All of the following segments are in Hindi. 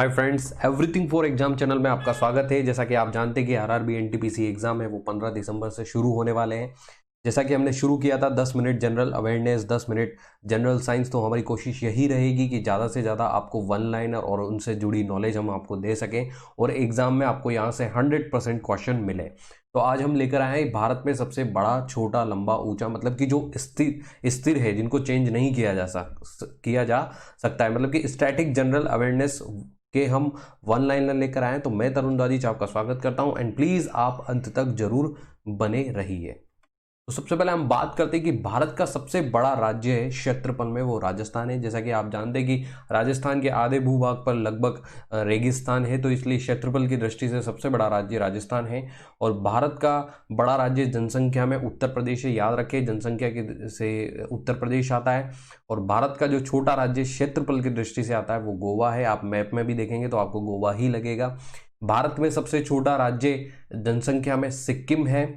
Hi friends, everything for exam channel में आपका स्वागत है। जैसा कि आप जानते हैं कि आरआरबी एनटीपीसी एग्जाम है वो 15 दिसंबर से शुरू होने वाले हैं। जैसा कि हमने शुरू किया था 10 minute general awareness, 10 minute general science, तो हमारी कोशिश यही रहेगी कि ज़्यादा से ज़्यादा आपको वन लाइनर और उनसे जुड़ी नॉलेज हम आपको दे सकें और एग्जाम में आपको यहाँ से 100% क्वेश्चन मिले। तो आज हम लेकर आए हैं भारत में सबसे बड़ा, छोटा, लंबा, ऊंचा, मतलब कि जो स्थिर स्थिर है, जिनको चेंज नहीं किया जा सकता है, मतलब कि स्टैटिक जनरल अवेयरनेस के हम वन लाइनर लेकर आए हैं। तो मैं तरुण दादी आपका स्वागत करता हूं एंड प्लीज आप अंत तक जरूर बने रहिए। तो सबसे पहले हम बात करते हैं कि भारत का सबसे बड़ा राज्य है क्षेत्रफल में, वो राजस्थान है। जैसा कि आप जानते हैं कि राजस्थान के आधे भूभाग पर लगभग रेगिस्तान है, तो इसलिए क्षेत्रफल की दृष्टि से सबसे बड़ा राज्य राजस्थान है। और भारत का बड़ा राज्य जनसंख्या में उत्तर प्रदेश है, याद रखें, जनसंख्या के से उत्तर प्रदेश आता है। और भारत का जो छोटा राज्य क्षेत्रफल की दृष्टि से आता है वो गोवा है। आप मैप में भी देखेंगे तो आपको गोवा ही लगेगा। भारत में सबसे छोटा राज्य जनसंख्या में सिक्किम है।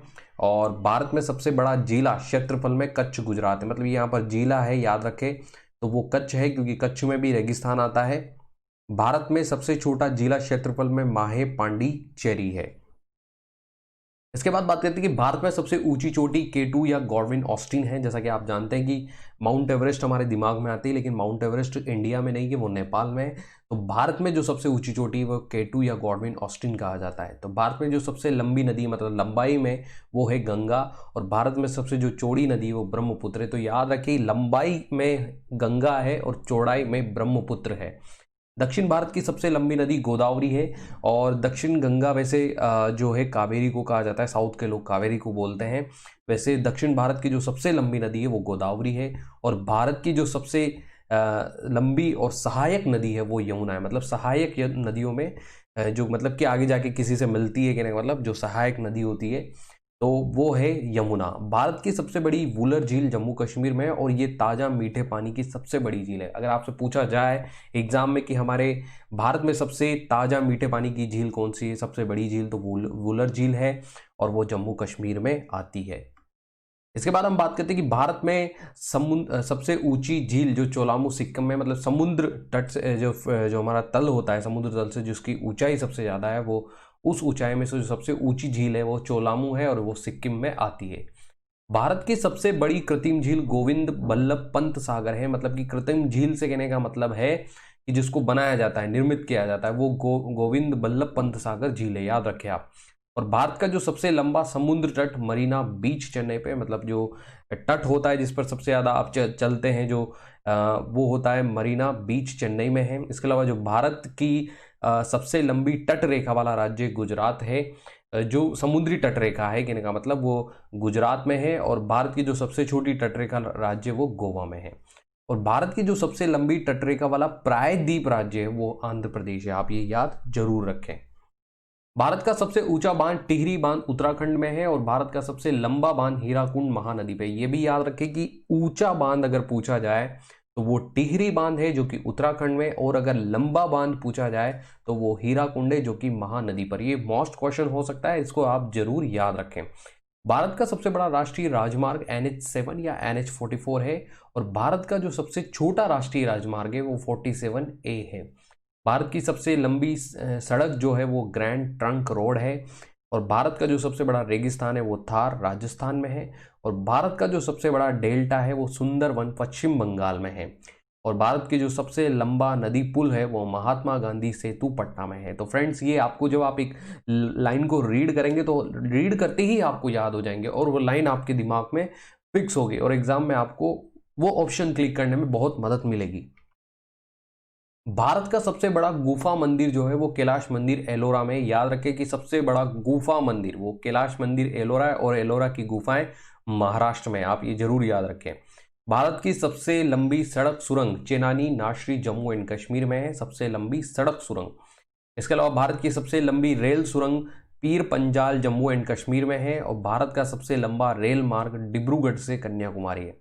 और भारत में सबसे बड़ा जिला क्षेत्रफल में कच्छ गुजरात है, मतलब यहाँ पर जिला है, याद रखें, तो वो कच्छ है क्योंकि कच्छ में भी रेगिस्तान आता है। भारत में सबसे छोटा जिला क्षेत्रफल में माहे पांडिचेरी है। इसके बाद बात करते हैं कि भारत में सबसे ऊंची चोटी K2 या गॉडविन ऑस्टिन है। जैसा कि आप जानते हैं कि माउंट एवरेस्ट हमारे दिमाग में आती है, लेकिन माउंट एवरेस्ट इंडिया में नहीं है, वो नेपाल में है। तो भारत में जो सबसे ऊंची चोटी है वो K2 या गॉडविन ऑस्टिन कहा जाता है। तो भारत में जो सबसे लंबी नदी, मतलब लंबाई में, वो है गंगा। और भारत में सबसे जो चौड़ी नदी है वो ब्रह्मपुत्र है। तो याद रखिए, लंबाई में गंगा है और चौड़ाई में ब्रह्मपुत्र है। दक्षिण भारत की सबसे लंबी नदी गोदावरी है। और दक्षिण गंगा वैसे जो है कावेरी को कहा जाता है, साउथ के लोग कावेरी को बोलते हैं। वैसे दक्षिण भारत की जो सबसे लंबी नदी है वो गोदावरी है। और भारत की जो सबसे लंबी और सहायक नदी है वो यमुना है। मतलब सहायक नदियों में जो मतलब कि आगे जाके किसी से मिलती है कि नहीं, मतलब जो सहायक नदी होती है तो वो है यमुना। भारत की सबसे बड़ी वूलर झील जम्मू कश्मीर में है और ये ताज़ा मीठे पानी की सबसे बड़ी झील है। अगर आपसे पूछा जाए एग्जाम में कि हमारे भारत में सबसे ताज़ा मीठे पानी की झील कौन सी है, सबसे बड़ी झील, तो वूलर झील है और वो जम्मू कश्मीर में आती है। इसके बाद हम बात करते हैं कि भारत में समुद्र सबसे ऊंची झील जो चोलामू सिक्किम में, मतलब समुद्र तट से जो हमारा तल होता है, समुद्र तल से जिसकी ऊंचाई सबसे ज़्यादा है, वो उस ऊंचाई में से जो सबसे ऊंची झील है वो चोलामू है और वो सिक्किम में आती है। भारत की सबसे बड़ी कृत्रिम झील गोविंद बल्लभ पंत सागर है। मतलब कि कृत्रिम झील से कहने का मतलब है कि जिसको बनाया जाता है, निर्मित किया जाता है, वो गोविंद बल्लभ पंत सागर झील है, याद रखें आप। और भारत का जो सबसे लंबा समुद्र तट मरीना बीच चेन्नई पे, मतलब जो तट होता है जिस पर सबसे ज़्यादा आप चलते हैं, जो वो होता है मरीना बीच चेन्नई में है। इसके अलावा जो भारत की सबसे लंबी तट रेखा वाला राज्य गुजरात है। जो समुद्री तट रेखा है कहने का मतलब वो गुजरात में है। और भारत की जो सबसे छोटी तट रेखा राज्य वो गोवा में है। और भारत की जो सबसे लंबी तट रेखा वाला प्रायद्वीप राज्य है वो आंध्र प्रदेश है। आप ये याद जरूर रखें। भारत का सबसे ऊंचा बांध टिहरी बांध उत्तराखंड में है। और भारत का सबसे लंबा बांध हीराकुंड महानदी पे। ये भी याद रखें कि ऊंचा बांध अगर पूछा जाए तो वो टिहरी बांध है जो कि उत्तराखंड में, और अगर लंबा बांध पूछा जाए तो वो हीराकुंड है जो कि महानदी पर। ये मोस्ट क्वेश्चन हो सकता है, इसको आप जरूर याद रखें। भारत का सबसे बड़ा राष्ट्रीय राजमार्ग NH7 या NH44 है। और भारत का जो सबसे छोटा राष्ट्रीय राजमार्ग है वो 47A है। भारत की सबसे लंबी सड़क जो है वो ग्रैंड ट्रंक रोड है। और भारत का जो सबसे बड़ा रेगिस्तान है वो थार राजस्थान में है। और भारत का जो सबसे बड़ा डेल्टा है वो सुंदरवन पश्चिम बंगाल में है। और भारत की जो सबसे लंबा नदी पुल है वो महात्मा गांधी सेतु पटना में है। तो फ्रेंड्स, ये आपको जब आप एक लाइन को रीड करेंगे तो रीड करते ही आपको याद हो जाएंगे और वो लाइन आपके दिमाग में फिक्स होगी और एग्जाम में आपको वो ऑप्शन क्लिक करने में बहुत मदद मिलेगी। भारत का सबसे बड़ा गुफा मंदिर जो है वो कैलाश मंदिर एलोरा में। याद रखें कि सबसे बड़ा गुफा मंदिर वो कैलाश मंदिर एलोरा है और एलोरा की गुफाएं महाराष्ट्र में। आप ये जरूर याद रखें। भारत की सबसे लंबी सड़क सुरंग चेनानी नाशरी जम्मू एंड कश्मीर में है, सबसे लंबी सड़क सुरंग। इसके अलावा भारत की सबसे लंबी रेल सुरंग पीर पंजाल जम्मू एंड कश्मीर में है। और भारत का सबसे लंबा रेल मार्ग डिब्रूगढ़ से कन्याकुमारी है।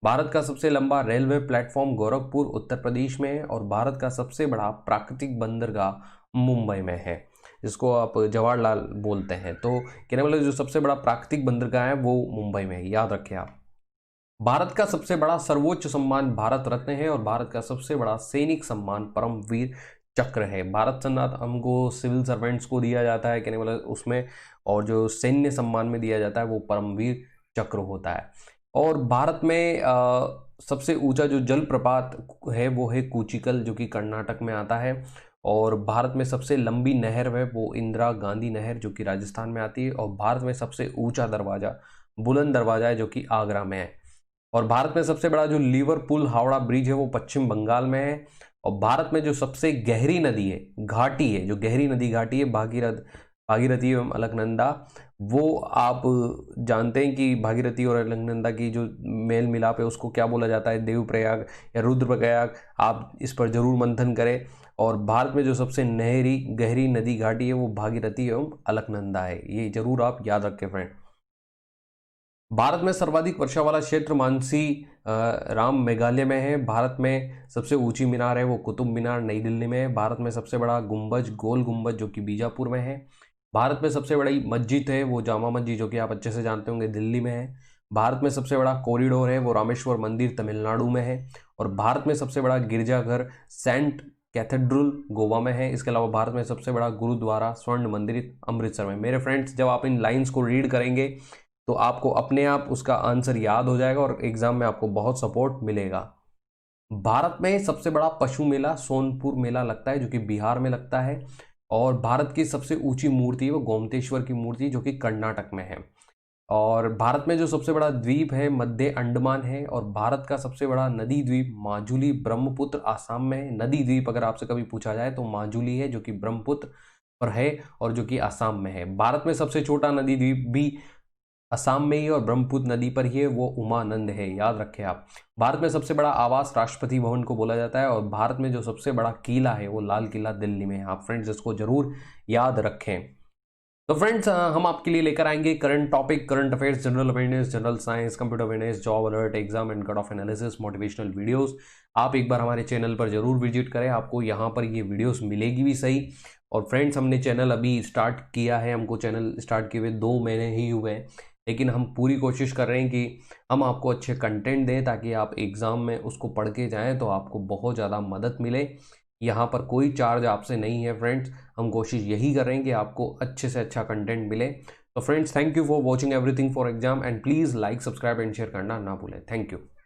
भारत का सबसे लंबा रेलवे प्लेटफॉर्म गोरखपुर उत्तर प्रदेश में है। और भारत का सबसे बड़ा प्राकृतिक बंदरगाह मुंबई में है, जिसको आप जवाहरलाल बोलते हैं। तो कहने वाले जो सबसे बड़ा प्राकृतिक बंदरगाह है वो मुंबई में है, याद रखें आप। भारत का सबसे बड़ा सर्वोच्च सम्मान भारत रत्न है। और भारत का सबसे बड़ा सैनिक सम्मान परमवीर चक्र है। भारत रत्न हमको सिविल सर्वेंट्स को दिया जाता है, कहने वाला उसमें, और जो सैन्य सम्मान में दिया जाता है वो परमवीर चक्र होता है। और भारत में सबसे ऊंचा जो जलप्रपात है वो है कूचिकल, जो कि कर्नाटक में आता है। और भारत में सबसे लंबी नहर है वो इंदिरा गांधी नहर, जो कि राजस्थान में आती है। और भारत में सबसे ऊंचा दरवाजा बुलंद दरवाजा है, जो कि आगरा में है। और भारत में सबसे बड़ा जो लिवरपूल हावड़ा ब्रिज है वो पश्चिम बंगाल में है। और भारत में जो सबसे गहरी नदी है, घाटी है, जो गहरी नदी घाटी है भागीरथी एवं अलकनंदा, वो आप जानते हैं कि भागीरथी और अलकनंदा की जो मेल मिलाप है उसको क्या बोला जाता है, देवप्रयाग या रुद्रप्रयाग। आप इस पर जरूर मंथन करें। और भारत में जो सबसे गहरी नदी घाटी है वो भागीरथी एवं अलकनंदा है, ये जरूर आप याद रखें फ्रेंड। भारत में सर्वाधिक वर्षा वाला क्षेत्र मानसी राम मेघालय में है। भारत में सबसे ऊंची मीनार है वो कुतुब मीनार नई दिल्ली में है। भारत में सबसे बड़ा गुंबज गोल गुंबज जो कि बीजापुर में है। भारत में सबसे बड़ी मस्जिद है वो जामा मस्जिद, जो कि आप अच्छे से जानते होंगे, दिल्ली में है। भारत में सबसे बड़ा कॉरिडोर है वो रामेश्वर मंदिर तमिलनाडु में है। और भारत में सबसे बड़ा गिरजाघर सेंट कैथेड्रल गोवा में है। इसके अलावा भारत में सबसे बड़ा गुरुद्वारा स्वर्ण मंदिर अमृतसर में। मेरे फ्रेंड्स, जब आप इन लाइंस को रीड करेंगे तो आपको अपने आप उसका आंसर याद हो जाएगा और एग्जाम में आपको बहुत सपोर्ट मिलेगा। भारत में सबसे बड़ा पशु मेला सोनपुर मेला लगता है, जो कि बिहार में लगता है। और भारत की सबसे ऊंची मूर्ति है वो गोमतेश्वर की मूर्ति, जो कि कर्नाटक में है। और भारत में जो सबसे बड़ा द्वीप है मध्य अंडमान है। और भारत का सबसे बड़ा नदी द्वीप माजुली ब्रह्मपुत्र आसाम में है। नदी द्वीप अगर आपसे कभी पूछा जाए तो माजुली है, जो कि ब्रह्मपुत्र पर है और जो कि आसाम में है। भारत में सबसे छोटा नदी द्वीप भी असम में ही और ब्रह्मपुत्र नदी पर ही है, वो उमानंद है, याद रखें आप। भारत में सबसे बड़ा आवास राष्ट्रपति भवन को बोला जाता है। और भारत में जो सबसे बड़ा किला है वो लाल किला दिल्ली में है। आप फ्रेंड्स इसको जरूर याद रखें। तो फ्रेंड्स, हम आपके लिए लेकर आएंगे current topic, current affairs, general awareness, general science, computer awareness, job alert, exam and cut off analysis, motivational videos. आप एक बार हमारे चैनल पर जरूर विजिट करें, आपको यहाँ पर ये वीडियोस मिलेगी भी सही। और फ्रेंड्स, हमने चैनल अभी स्टार्ट किया है, हमको चैनल स्टार्ट किए हुए 2 महीने ही हुए हैं, लेकिन हम पूरी कोशिश कर रहे हैं कि हम आपको अच्छे कंटेंट दें ताकि आप एग्ज़ाम में उसको पढ़ के जाएं तो आपको बहुत ज़्यादा मदद मिले। यहाँ पर कोई चार्ज आपसे नहीं है फ्रेंड्स, हम कोशिश यही कर रहे हैं कि आपको अच्छे से अच्छा कंटेंट मिले। तो friends, thank you for watching everything for exam and please like, subscribe and share करना ना भूलें। Thank you.